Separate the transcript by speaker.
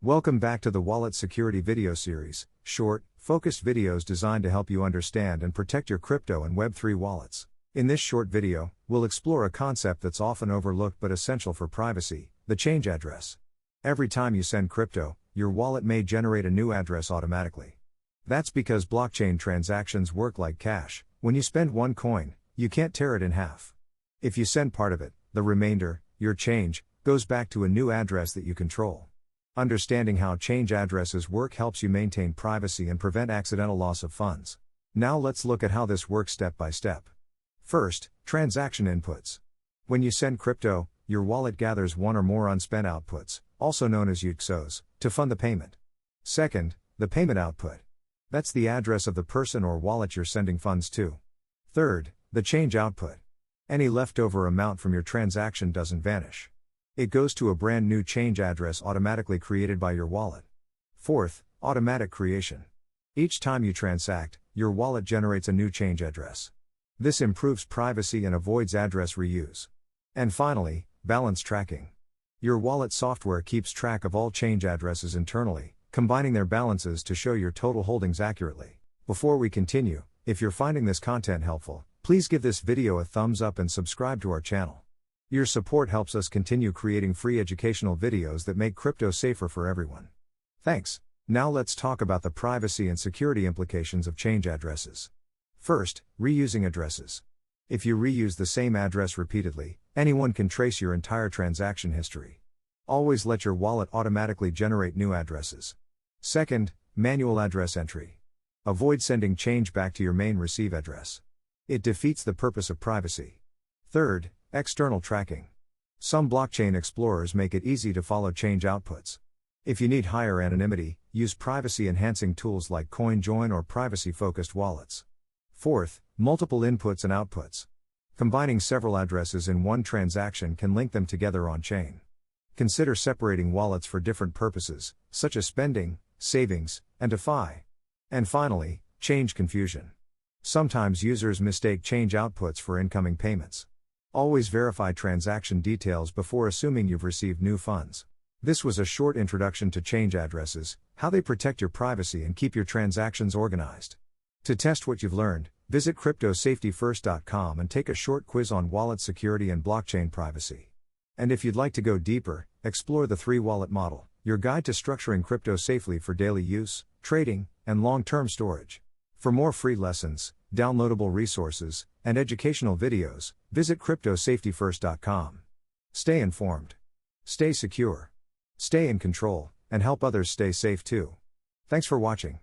Speaker 1: Welcome back to the Wallet Security video series, short, focused videos designed to help you understand and protect your crypto and Web3 wallets. In this short video, we'll explore a concept that's often overlooked but essential for privacy, the change address. Every time you send crypto, your wallet may generate a new address automatically. That's because blockchain transactions work like cash. When you spend one coin, you can't tear it in half. If you send part of it, the remainder, your change, goes back to a new address that you control. Understanding how change addresses work helps you maintain privacy and prevent accidental loss of funds. Now let's look at how this works step by step. First, transaction inputs. When you send crypto, your wallet gathers one or more unspent outputs, also known as UTXOs, to fund the payment. Second, the payment output. That's the address of the person or wallet you're sending funds to. Third, the change output. Any leftover amount from your transaction doesn't vanish. It goes to a brand new change address automatically created by your wallet. Fourth, automatic creation. Each time you transact, your wallet generates a new change address. This improves privacy and avoids address reuse. And finally, balance tracking. Your wallet software keeps track of all change addresses internally, combining their balances to show your total holdings accurately. Before we continue, if you're finding this content helpful, please give this video a thumbs up and subscribe to our channel. Your support helps us continue creating free educational videos that make crypto safer for everyone. Thanks. Now let's talk about the privacy and security implications of change addresses. First, reusing addresses. If you reuse the same address repeatedly, anyone can trace your entire transaction history. Always let your wallet automatically generate new addresses. Second, manual address entry. Avoid sending change back to your main receive address. It defeats the purpose of privacy. Third, external tracking. Some blockchain explorers make it easy to follow change outputs. If you need higher anonymity, use privacy-enhancing tools like CoinJoin or privacy-focused wallets. Fourth, multiple inputs and outputs. Combining several addresses in one transaction can link them together on-chain. Consider separating wallets for different purposes, such as spending, savings, and DeFi. And finally, change confusion. Sometimes users mistake change outputs for incoming payments. Always verify transaction details before assuming you've received new funds. This was a short introduction to change addresses, how they protect your privacy and keep your transactions organized. To test what you've learned, visit CryptoSafetyFirst.com and take a short quiz on wallet security and blockchain privacy. And if you'd like to go deeper, explore the 3-wallet model, your guide to structuring crypto safely for daily use, trading, and long-term storage. For more free lessons, downloadable resources, and educational videos, visit CryptoSafetyFirst.com. Stay informed. Stay secure. Stay in control, and help others stay safe too. Thanks for watching.